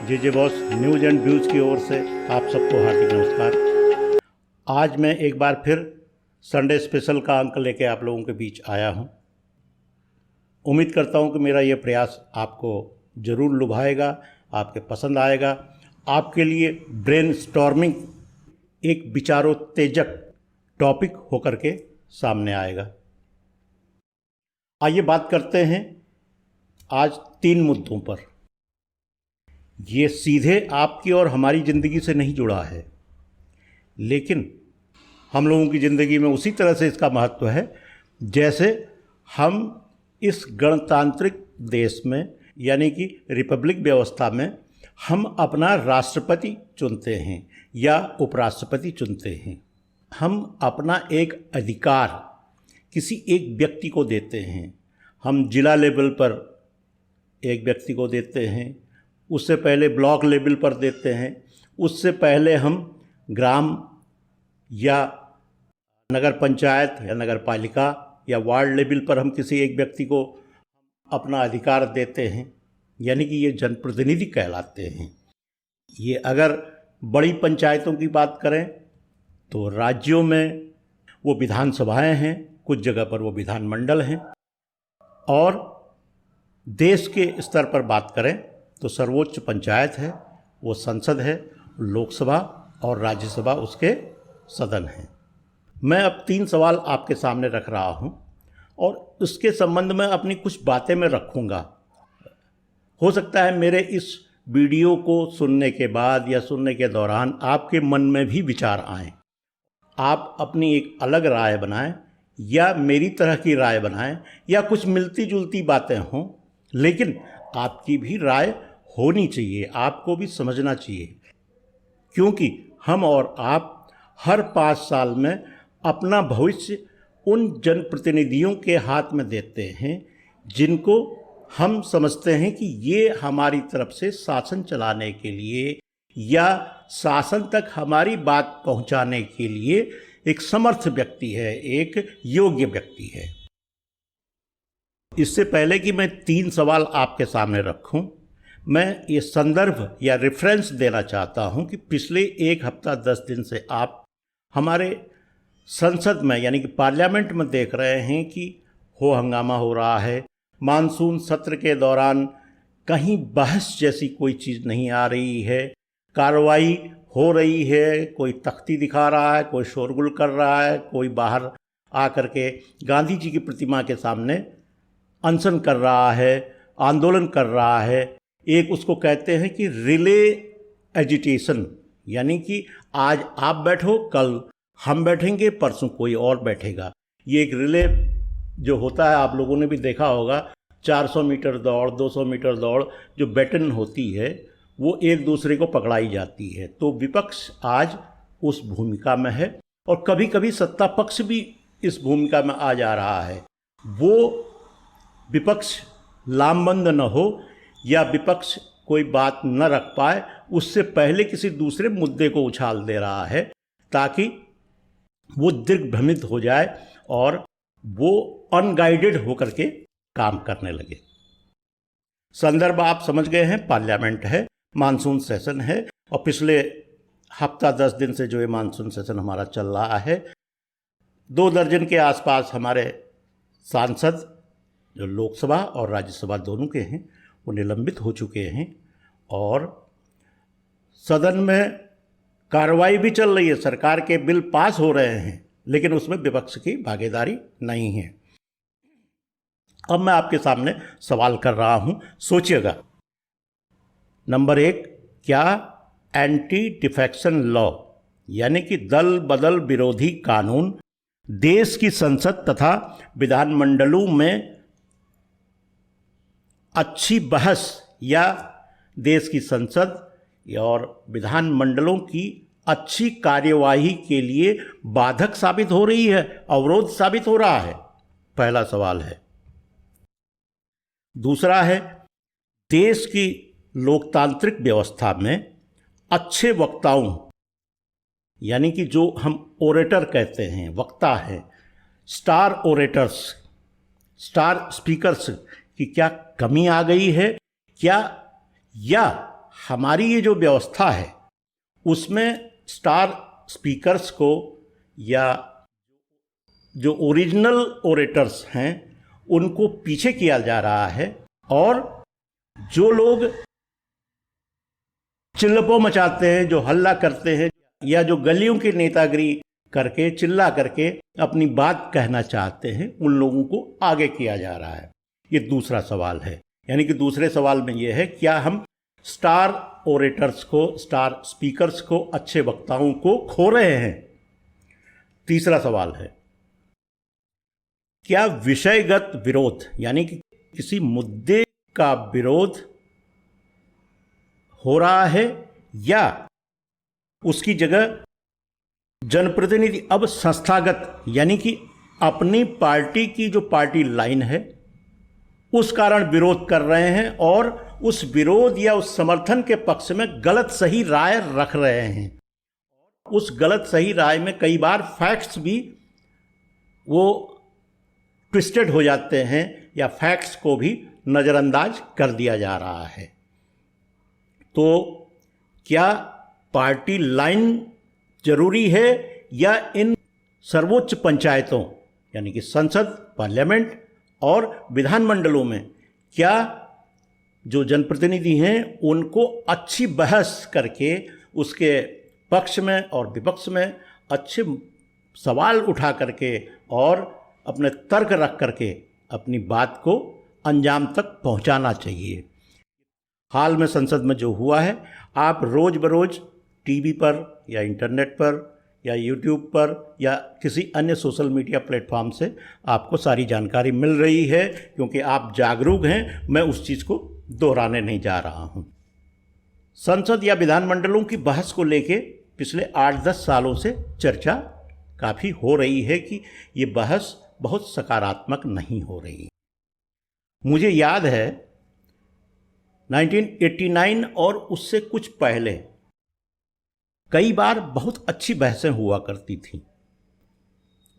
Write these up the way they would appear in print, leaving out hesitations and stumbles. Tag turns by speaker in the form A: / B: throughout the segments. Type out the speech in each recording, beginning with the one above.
A: J boss news and views की ओर से आप सबको हार्दिक नमस्कार। आज मैं एक बार फिर संडे स्पेशल का अंक लेके आप लोगों के बीच आया हूं। उम्मीद करता हूं कि मेरा ये प्रयास आपको ज़रूर लुभाएगा, आपके पसंद आएगा। आपके लिए ब्रेनस्टॉर्मिंग एक विचारोत्तेजक टॉपिक होकर के सामने आएगा। आइए बात करते हैं आज 3 मुद्दों पर। ये सीधे आपकी और हमारी ज़िंदगी से नहीं जुड़ा है, लेकिन हम लोगों की ज़िंदगी में उसी तरह से इसका महत्व है जैसे हम इस गणतांत्रिक देश में यानी कि रिपब्लिक व्यवस्था में हम अपना राष्ट्रपति चुनते हैं या उपराष्ट्रपति चुनते हैं। हम अपना एक अधिकार किसी एक व्यक्ति को देते हैं। हम जिला लेवल पर एक व्यक्ति को देते हैं, उससे पहले ब्लॉक लेवल पर देते हैं, उससे पहले हम ग्राम या नगर पंचायत या नगर पालिका या वार्ड लेवल पर हम किसी एक व्यक्ति को अपना अधिकार देते हैं, यानी कि ये जनप्रतिनिधि कहलाते हैं। ये अगर बड़ी पंचायतों की बात करें तो राज्यों में वो विधानसभाएं हैं, कुछ जगह पर वो विधानमंडल हैं, और देश के स्तर पर बात करें तो सर्वोच्च पंचायत है, वो संसद है, लोकसभा और राज्यसभा उसके सदन हैं। मैं अब 3 सवाल आपके सामने रख रहा हूं और उसके संबंध में अपनी कुछ बातें मैं रखूंगा। हो सकता है मेरे इस वीडियो को सुनने के बाद या सुनने के दौरान आपके मन में भी विचार आएं, आप अपनी एक अलग राय बनाएं या मेरी तरह की राय बनाएं या कुछ मिलती जुलती बातें हों, लेकिन आपकी भी राय होनी चाहिए, आपको भी समझना चाहिए, क्योंकि हम और आप हर 5 साल में अपना भविष्य उन जनप्रतिनिधियों के हाथ में देते हैं जिनको हम समझते हैं कि ये हमारी तरफ से शासन चलाने के लिए या शासन तक हमारी बात पहुंचाने के लिए एक समर्थ व्यक्ति है, एक योग्य व्यक्ति है। इससे पहले कि मैं 3 सवाल आपके सामने रखूं, मैं ये संदर्भ या रेफरेंस देना चाहता हूं कि पिछले 1 हफ्ता 10 दिन से आप हमारे संसद में यानी कि पार्लियामेंट में देख रहे हैं कि हंगामा हो रहा है। मानसून सत्र के दौरान कहीं बहस जैसी कोई चीज़ नहीं आ रही है, कार्रवाई हो रही है, कोई तख्ती दिखा रहा है, कोई शोरगुल कर रहा है, कोई बाहर आकर के गांधी जी की प्रतिमा के सामने अनशन कर रहा है, आंदोलन कर रहा है। एक उसको कहते हैं कि रिले एजिटेशन, यानी कि आज आप बैठो, कल हम बैठेंगे, परसों कोई और बैठेगा। ये एक रिले जो होता है, आप लोगों ने भी देखा होगा, 400 मीटर दौड़, 200 मीटर दौड़, जो बैटन होती है वो एक दूसरे को पकड़ाई जाती है। तो विपक्ष आज उस भूमिका में है और कभी कभी सत्ता पक्ष भी इस भूमिका में आ जा रहा है। वो विपक्ष लामबंद न हो या विपक्ष कोई बात न रख पाए, उससे पहले किसी दूसरे मुद्दे को उछाल दे रहा है ताकि वो दिग्भ्रमित हो जाए और वो अनगाइडेड होकर के काम करने लगे। संदर्भ आप समझ गए हैं, पार्लियामेंट है, मानसून सेशन है, और पिछले हफ्ता 10 दिन से जो ये मानसून सेशन हमारा चल रहा है, 2 दर्जन के आसपास हमारे सांसद जो लोकसभा और राज्यसभा दोनों के हैं वो निलंबित हो चुके हैं और सदन में कार्रवाई भी चल रही है, सरकार के बिल पास हो रहे हैं, लेकिन उसमें विपक्ष की भागीदारी नहीं है। अब मैं आपके सामने सवाल कर रहा हूं, सोचिएगा। नंबर 1, क्या एंटी डिफेक्शन लॉ यानी कि दल बदल विरोधी कानून देश की संसद तथा विधानमंडलों में अच्छी बहस या देश की संसद और विधानमंडलों की अच्छी कार्यवाही के लिए बाधक साबित हो रही है, अवरोध साबित हो रहा है? पहला सवाल है। दूसरा है, देश की लोकतांत्रिक व्यवस्था में अच्छे वक्ताओं यानी कि जो हम ओरेटर कहते हैं, वक्ता हैं, स्टार ओरेटर्स, स्टार स्पीकर्स की क्या कमी आ गई है क्या, या हमारी ये जो व्यवस्था है उसमें स्टार स्पीकर्स को या जो ओरिजिनल ओरेटर्स हैं उनको पीछे किया जा रहा है, और जो लोग चिल्लपो मचाते हैं, जो हल्ला करते हैं, या जो गलियों की नेतागिरी करके चिल्ला करके अपनी बात कहना चाहते हैं, उन लोगों को आगे किया जा रहा है। ये दूसरा सवाल है। यानी कि दूसरे सवाल में यह है, क्या हम स्टार ओरेटर्स को, स्टार स्पीकर्स को, अच्छे वक्ताओं को खो रहे हैं? तीसरा सवाल है, क्या विषयगत विरोध, यानी कि किसी मुद्दे का विरोध हो रहा है, या उसकी जगह जनप्रतिनिधि अब संस्थागत, यानी कि अपनी पार्टी की जो पार्टी लाइन है उस कारण विरोध कर रहे हैं, और उस विरोध या उस समर्थन के पक्ष में गलत सही राय रख रहे हैं। उस गलत सही राय में कई बार फैक्ट्स भी वो ट्विस्टेड हो जाते हैं, या फैक्ट्स को भी नज़रअंदाज कर दिया जा रहा है। तो क्या पार्टी लाइन जरूरी है, या इन सर्वोच्च पंचायतों यानी कि संसद, पार्लियामेंट और विधानमंडलों में क्या जो जनप्रतिनिधि हैं उनको अच्छी बहस करके उसके पक्ष में और विपक्ष में अच्छे सवाल उठा करके और अपने तर्क रख करके अपनी बात को अंजाम तक पहुंचाना चाहिए। हाल में संसद में जो हुआ है, आप रोज़ बरोज़ टीवी पर या इंटरनेट पर या यूट्यूब पर या किसी अन्य सोशल मीडिया प्लेटफॉर्म से आपको सारी जानकारी मिल रही है, क्योंकि आप जागरूक हैं। मैं उस चीज़ को दोहराने नहीं जा रहा हूं। संसद या विधानमंडलों की बहस को लेके पिछले 8-10 सालों से चर्चा काफ़ी हो रही है कि ये बहस बहुत सकारात्मक नहीं हो रही। मुझे याद है 1989 और उससे कुछ पहले कई बार बहुत अच्छी बहसें हुआ करती थीं,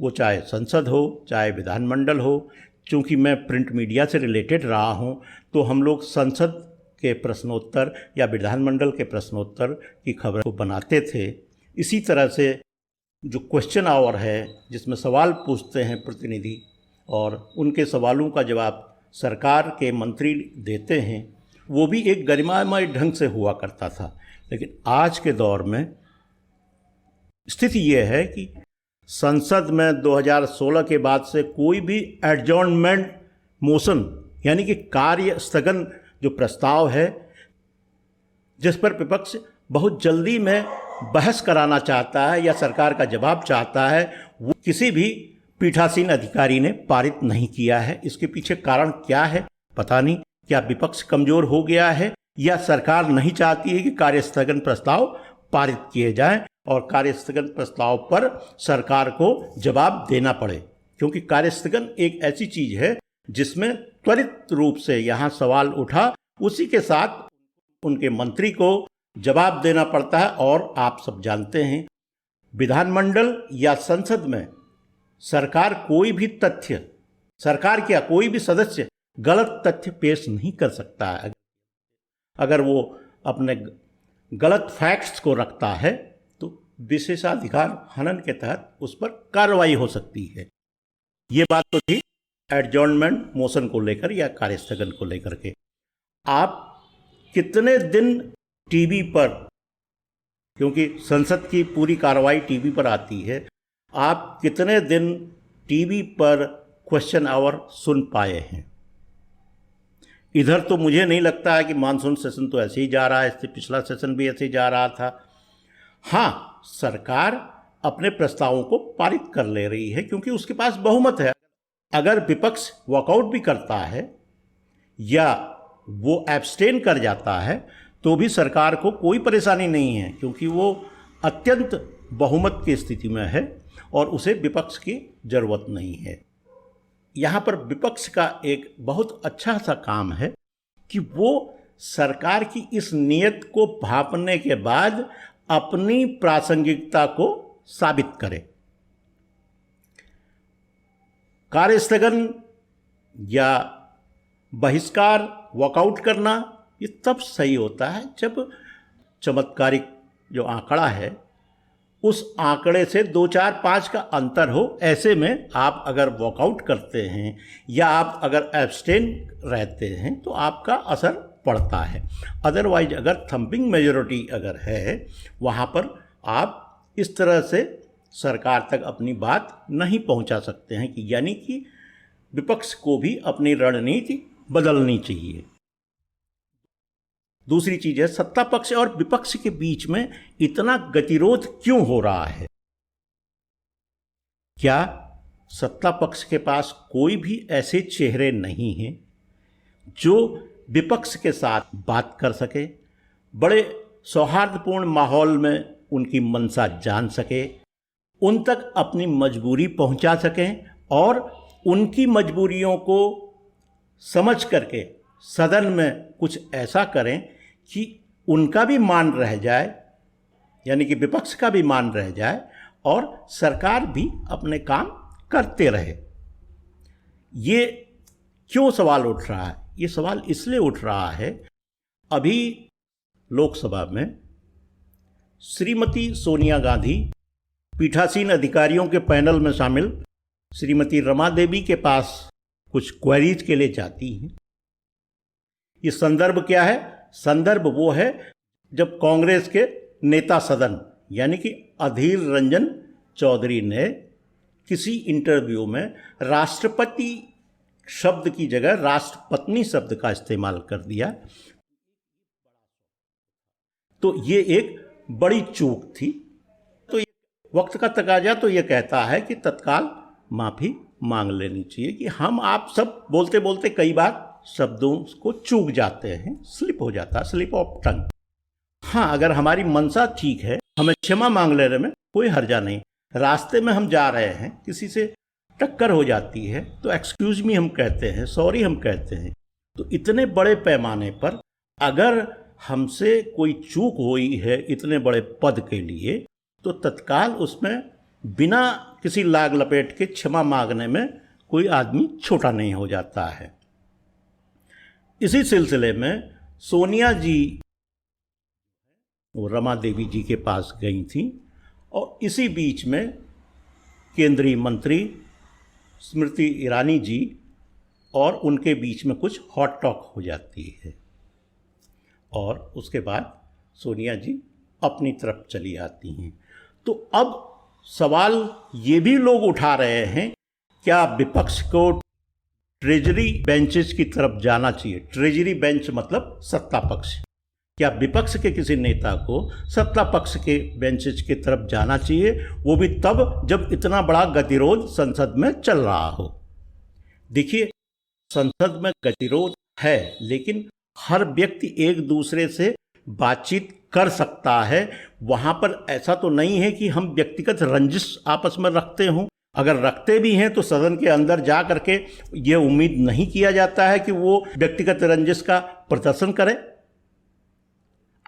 A: वो चाहे संसद हो चाहे विधानमंडल हो। चूँकि मैं प्रिंट मीडिया से रिलेटेड रहा हूँ, तो हम लोग संसद के प्रश्नोत्तर या विधानमंडल के प्रश्नोत्तर की खबर को बनाते थे। इसी तरह से जो क्वेश्चन आवर है, जिसमें सवाल पूछते हैं प्रतिनिधि और उनके सवालों का जवाब सरकार के मंत्री देते हैं, वो भी एक गरिमामय ढंग से हुआ करता था। लेकिन आज के दौर में स्थिति ये है कि संसद में 2016 के बाद से कोई भी एडजॉर्नमेंट मोशन यानी कि कार्य स्थगन जो प्रस्ताव है, जिस पर विपक्ष बहुत जल्दी में बहस कराना चाहता है या सरकार का जवाब चाहता है, वो किसी भी पीठासीन अधिकारी ने पारित नहीं किया है। इसके पीछे कारण क्या है पता नहीं। क्या विपक्ष कमज़ोर हो गया है, या सरकार नहीं चाहती है कि कार्यस्थगन प्रस्ताव पारित किए जाएं और कार्यस्थगन प्रस्ताव पर सरकार को जवाब देना पड़े? क्योंकि कार्यस्थगन एक ऐसी चीज़ है जिसमें त्वरित रूप से यहाँ सवाल उठा, उसी के साथ उनके मंत्री को जवाब देना पड़ता है। और आप सब जानते हैं, विधानमंडल या संसद में सरकार कोई भी तथ्य, सरकार क्या कोई भी सदस्य गलत तथ्य पेश नहीं कर सकता है। अगर वो अपने गलत फैक्ट्स को रखता है तो विशेषाधिकार हनन के तहत उस पर कार्रवाई हो सकती है। ये बात तो थी एडजॉर्नमेंट मोशन को लेकर या कार्यस्थगन को लेकर के। आप कितने दिन टीवी पर, क्योंकि संसद की पूरी कार्रवाई टीवी पर आती है, आप कितने दिन टीवी पर क्वेश्चन आवर सुन पाए हैं? इधर तो मुझे नहीं लगता है कि मानसून सेशन तो ऐसे ही जा रहा है, इससे पिछला सेशन भी ऐसे ही जा रहा था। हाँ, सरकार अपने प्रस्तावों को पारित कर ले रही है क्योंकि उसके पास बहुमत है। अगर विपक्ष वॉकआउट भी करता है या वो एब्सटेन कर जाता है तो भी सरकार को कोई परेशानी नहीं है, क्योंकि वो अत्यंत बहुमत की स्थिति में है और उसे विपक्ष की ज़रूरत नहीं है। यहाँ पर विपक्ष का एक बहुत अच्छा सा काम है कि वो सरकार की इस नीयत को भांपने के बाद अपनी प्रासंगिकता को साबित करे। कार्यस्थगन या बहिष्कार, वॉकआउट करना ये तब सही होता है जब चमत्कारिक जो आंकड़ा है उस आंकड़े से 2, 4, 5 का अंतर हो। ऐसे में आप अगर वॉकआउट करते हैं या आप अगर एब्सटेन रहते हैं तो आपका असर पड़ता है। अदरवाइज अगर थंपिंग मेजॉरिटी अगर है वहाँ पर आप इस तरह से सरकार तक अपनी बात नहीं पहुँचा सकते हैं कि यानी कि विपक्ष को भी अपनी रणनीति बदलनी चाहिए। दूसरी चीज़ है, सत्ता पक्ष और विपक्ष के बीच में इतना गतिरोध क्यों हो रहा है? क्या सत्ता पक्ष के पास कोई भी ऐसे चेहरे नहीं हैं जो विपक्ष के साथ बात कर सके, बड़े सौहार्दपूर्ण माहौल में उनकी मंशा जान सके, उन तक अपनी मजबूरी पहुंचा सकें और उनकी मजबूरियों को समझ करके सदन में कुछ ऐसा करें कि उनका भी मान रह जाए, यानी कि विपक्ष का भी मान रह जाए और सरकार भी अपने काम करते रहे? ये क्यों सवाल उठ रहा है? ये सवाल इसलिए उठ रहा है, अभी लोकसभा में श्रीमती सोनिया गांधी पीठासीन अधिकारियों के पैनल में शामिल श्रीमती रमा देवी के पास कुछ क्वेरीज के लिए जाती हैं। ये संदर्भ क्या है? संदर्भ वो है जब कांग्रेस के नेता सदन यानी कि अधीर रंजन चौधरी ने किसी इंटरव्यू में राष्ट्रपति शब्द की जगह राष्ट्रपत्नी शब्द का इस्तेमाल कर दिया। तो ये एक बड़ी चूक थी। तो वक्त का तकाजा तो ये कहता है कि तत्काल माफ़ी मांग लेनी चाहिए कि हम आप सब बोलते बोलते कई बार शब्दों को चूक जाते हैं, स्लिप हो जाता है, स्लिप ऑफ टंग। हाँ, अगर हमारी मनसा ठीक है, हमें क्षमा मांग लेने में कोई हर्जा नहीं। रास्ते में हम जा रहे हैं, किसी से टक्कर हो जाती है तो एक्सक्यूज मी हम कहते हैं, सॉरी हम कहते हैं। तो इतने बड़े पैमाने पर अगर हमसे कोई चूक हुई है इतने बड़े पद के लिए, तो तत्काल उसमें बिना किसी लाग लपेट के क्षमा मांगने में कोई आदमी छोटा नहीं हो जाता है। इसी सिलसिले में सोनिया जी वो रमा देवी जी के पास गई थी और इसी बीच में केंद्रीय मंत्री स्मृति ईरानी जी और उनके बीच में कुछ हॉट टॉक हो जाती है और उसके बाद सोनिया जी अपनी तरफ चली आती हैं। तो अब सवाल ये भी लोग उठा रहे हैं, क्या विपक्ष को ट्रेजरी बेंचेस की तरफ जाना चाहिए? ट्रेजरी बेंच मतलब सत्ता पक्ष। क्या विपक्ष के किसी नेता को सत्ता पक्ष के बेंचेस की तरफ जाना चाहिए, वो भी तब जब इतना बड़ा गतिरोध संसद में चल रहा हो? देखिए, संसद में गतिरोध है लेकिन हर व्यक्ति एक दूसरे से बातचीत कर सकता है। वहाँ पर ऐसा तो नहीं है कि हम व्यक्तिगत रंजिश आपस में रखते हों। अगर रखते भी हैं तो सदन के अंदर जा करके ये उम्मीद नहीं किया जाता है कि वो व्यक्तिगत रंजिश का प्रदर्शन करें।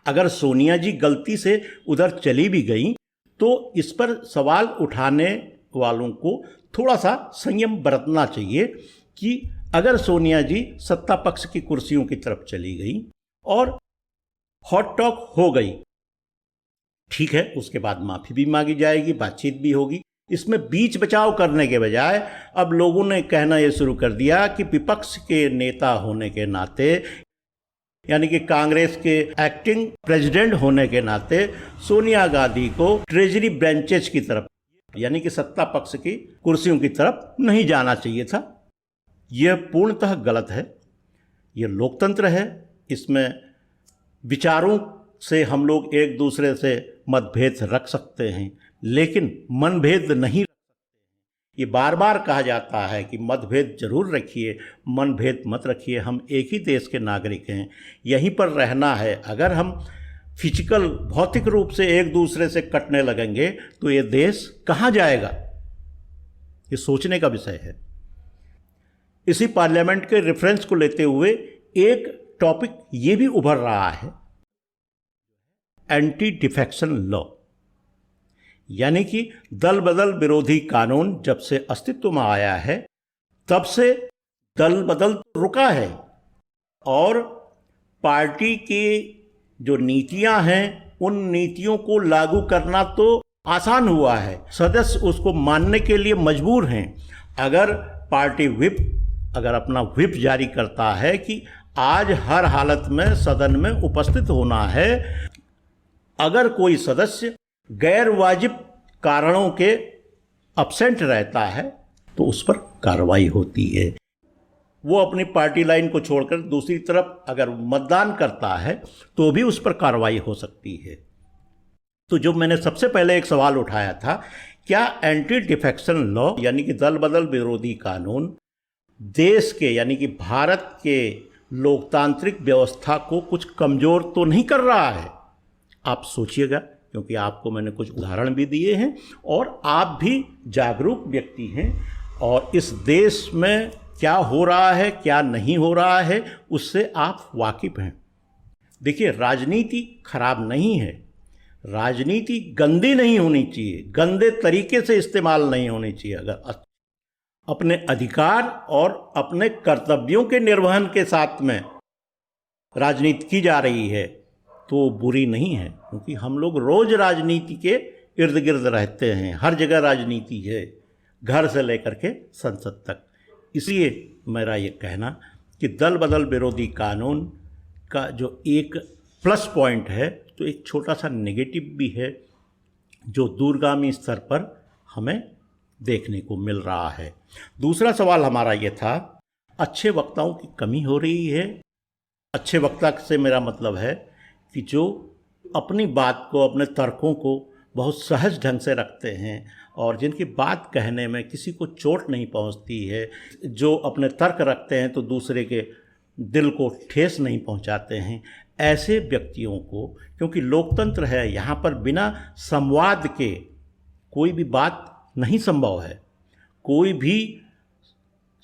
A: अगर सोनिया जी गलती से उधर चली भी गई तो इस पर सवाल उठाने वालों को थोड़ा सा संयम बरतना चाहिए कि अगर सोनिया जी सत्ता पक्ष की कुर्सियों की तरफ चली गई और हॉट टॉक हो गई, ठीक है, उसके बाद माफ़ी भी मांगी जाएगी, बातचीत भी होगी। इसमें बीच बचाव करने के बजाय अब लोगों ने कहना ये शुरू कर दिया कि विपक्ष के नेता होने के नाते, यानी कि कांग्रेस के एक्टिंग प्रेसिडेंट होने के नाते सोनिया गांधी को ट्रेजरी बेंचेस की तरफ, यानी कि सत्ता पक्ष की कुर्सियों की तरफ नहीं जाना चाहिए था। यह पूर्णतः गलत है। यह लोकतंत्र है, इसमें विचारों से हम लोग एक दूसरे से मतभेद रख सकते हैं लेकिन मनभेद नहीं रख सकते। ये बार बार कहा जाता है कि मतभेद जरूर रखिए, मनभेद मत रखिए। हम एक ही देश के नागरिक हैं, यहीं पर रहना है। अगर हम फिजिकल भौतिक रूप से एक दूसरे से कटने लगेंगे तो ये देश कहाँ जाएगा? ये सोचने का विषय है। इसी पार्लियामेंट के रेफरेंस को लेते हुए एक टॉपिक ये भी उभर रहा है, एंटी डिफेक्शन लॉ, यानी कि दल बदल विरोधी कानून जब से अस्तित्व में आया है तब से दल बदल रुका है और पार्टी की जो नीतियां हैं उन नीतियों को लागू करना तो आसान हुआ है, सदस्य उसको मानने के लिए मजबूर हैं। अगर पार्टी व्हिप अगर अपना व्हिप जारी करता है कि आज हर हालत में सदन में उपस्थित होना है, अगर कोई सदस्य गैर वाजिब कारणों के अब्सेंट रहता है तो उस पर कार्रवाई होती है। वो अपनी पार्टी लाइन को छोड़कर दूसरी तरफ अगर मतदान करता है तो भी उस पर कार्रवाई हो सकती है। तो जो मैंने सबसे पहले एक सवाल उठाया था, क्या एंटी डिफेक्शन लॉ यानी कि दल बदल विरोधी कानून देश के यानी कि भारत के लोकतांत्रिक व्यवस्था को कुछ कमज़ोर तो नहीं कर रहा है? आप सोचिएगा, क्योंकि आपको मैंने कुछ उदाहरण भी दिए हैं और आप भी जागरूक व्यक्ति हैं और इस देश में क्या हो रहा है क्या नहीं हो रहा है उससे आप वाकिफ़ हैं। देखिए, राजनीति खराब नहीं है, राजनीति गंदी नहीं होनी चाहिए, गंदे तरीके से इस्तेमाल नहीं होनी चाहिए। अगर अपने अधिकार और अपने कर्तव्यों के निर्वहन के साथ में राजनीति की जा रही है तो बुरी नहीं है, क्योंकि हम लोग रोज राजनीति के इर्द गिर्द रहते हैं, हर जगह राजनीति है, घर से लेकर के संसद तक। इसलिए मेरा ये कहना कि दल बदल विरोधी कानून का जो एक प्लस पॉइंट है तो एक छोटा सा नेगेटिव भी है जो दूरगामी स्तर पर हमें देखने को मिल रहा है। दूसरा सवाल हमारा ये था, अच्छे वक्ताओं की कमी हो रही है। अच्छे वक्ता से मेरा मतलब है कि जो अपनी बात को, अपने तर्कों को बहुत सहज ढंग से रखते हैं और जिनकी बात कहने में किसी को चोट नहीं पहुंचती है, जो अपने तर्क रखते हैं तो दूसरे के दिल को ठेस नहीं पहुंचाते हैं, ऐसे व्यक्तियों को, क्योंकि लोकतंत्र है, यहाँ पर बिना संवाद के कोई भी बात नहीं संभव है। कोई भी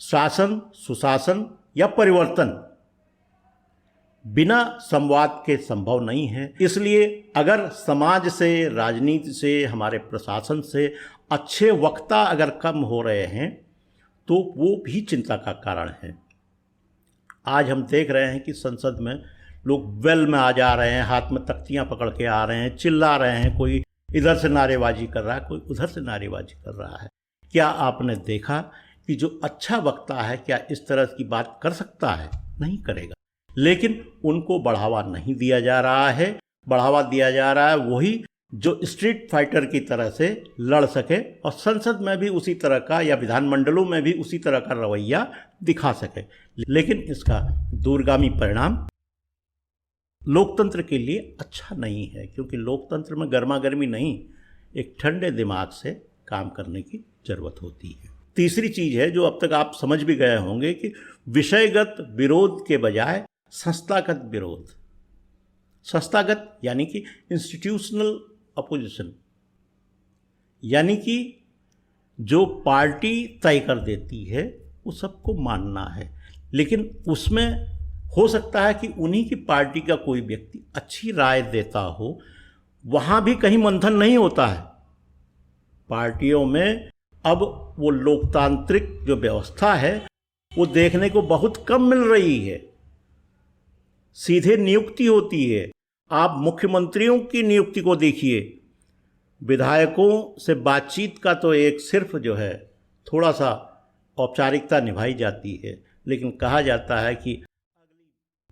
A: शासन, सुशासन या परिवर्तन बिना संवाद के संभव नहीं है। इसलिए अगर समाज से, राजनीति से, हमारे प्रशासन से अच्छे वक्ता अगर कम हो रहे हैं तो वो भी चिंता का कारण है। आज हम देख रहे हैं कि संसद में लोग वेल में आ जा रहे हैं, हाथ में तख्तियां पकड़ के आ रहे हैं, चिल्ला रहे हैं, कोई इधर से नारेबाजी कर रहा है, कोई उधर से नारेबाजी कर रहा है। क्या आपने देखा कि जो अच्छा वक्ता है क्या इस तरह की बात कर सकता है? नहीं करेगा। लेकिन उनको बढ़ावा नहीं दिया जा रहा है, बढ़ावा दिया जा रहा है वही जो स्ट्रीट फाइटर की तरह से लड़ सके और संसद में भी उसी तरह का या विधानमंडलों में भी उसी तरह का रवैया दिखा सके। लेकिन इसका दूरगामी परिणाम लोकतंत्र के लिए अच्छा नहीं है, क्योंकि लोकतंत्र में गर्मा गर्मी नहीं, एक ठंडे दिमाग से काम करने की जरूरत होती है। तीसरी चीज है जो अब तक आप समझ भी गए होंगे कि विषयगत विरोध के बजाय संस्थागत विरोध। संस्थागत यानी कि इंस्टीट्यूशनल अपोजिशन, यानी कि जो पार्टी तय कर देती है वो सबको मानना है, लेकिन उसमें हो सकता है कि उन्हीं की पार्टी का कोई व्यक्ति अच्छी राय देता हो, वहाँ भी कहीं मंथन नहीं होता है। पार्टियों में अब वो लोकतांत्रिक जो व्यवस्था है वो देखने को बहुत कम मिल रही है। सीधे नियुक्ति होती है। आप मुख्यमंत्रियों की नियुक्ति को देखिए, विधायकों से बातचीत का तो एक सिर्फ जो है थोड़ा सा औपचारिकता निभाई जाती है, लेकिन कहा जाता है कि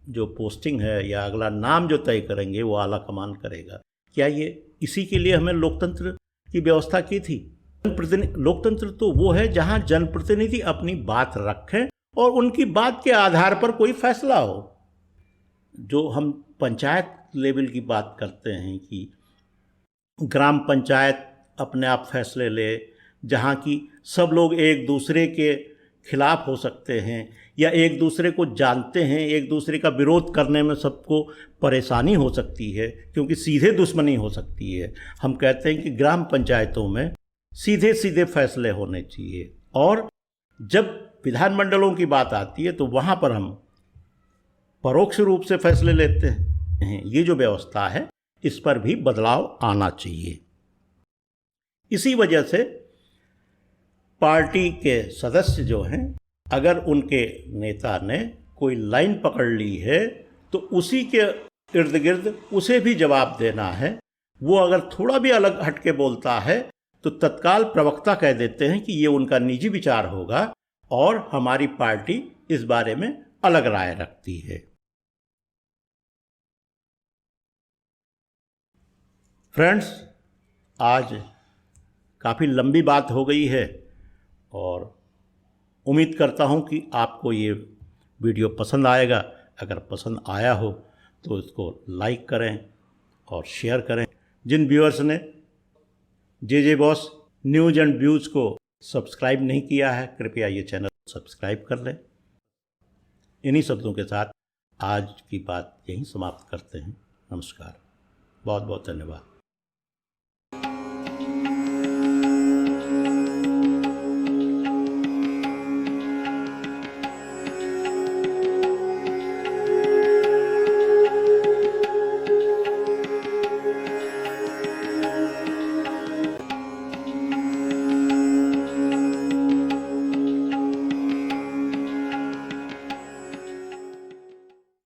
A: जो पोस्टिंग है या अगला नाम जो तय करेंगे वो आला कमान करेगा। क्या ये इसी के लिए हमें लोकतंत्र की व्यवस्था की थी? लोकतंत्र तो वो है जहां जनप्रतिनिधि अपनी बात रखें और उनकी बात के आधार पर कोई फैसला हो। जो हम पंचायत लेवल की बात करते हैं कि ग्राम पंचायत अपने आप फैसले ले, जहाँ की सब लोग एक दूसरे के खिलाफ हो सकते हैं या एक दूसरे को जानते हैं, एक दूसरे का विरोध करने में सबको परेशानी हो सकती है, क्योंकि सीधे दुश्मनी हो सकती है। हम कहते हैं कि ग्राम पंचायतों में सीधे सीधे फैसले होने चाहिए, और जब विधानमंडलों की बात आती है तो वहाँ पर हम परोक्ष रूप से फैसले लेते हैं। ये जो व्यवस्था है इस पर भी बदलाव आना चाहिए। इसी वजह से पार्टी के सदस्य जो हैं, अगर उनके नेता ने कोई लाइन पकड़ ली है तो उसी के इर्द गिर्द उसे भी जवाब देना है। वो अगर थोड़ा भी अलग हटके बोलता है तो तत्काल प्रवक्ता कह देते हैं कि ये उनका निजी विचार होगा और हमारी पार्टी इस बारे में अलग राय रखती है। फ्रेंड्स, आज काफ़ी लंबी बात हो गई है और उम्मीद करता हूँ कि आपको ये वीडियो पसंद आएगा। अगर पसंद आया हो तो इसको लाइक करें और शेयर करें। जिन व्यूअर्स ने जे बॉस न्यूज़ एंड व्यूज़ को सब्सक्राइब नहीं किया है, कृपया ये चैनल सब्सक्राइब कर लें। इन्हीं शब्दों के साथ आज की बात यहीं समाप्त करते हैं। नमस्कार, बहुत बहुत धन्यवाद।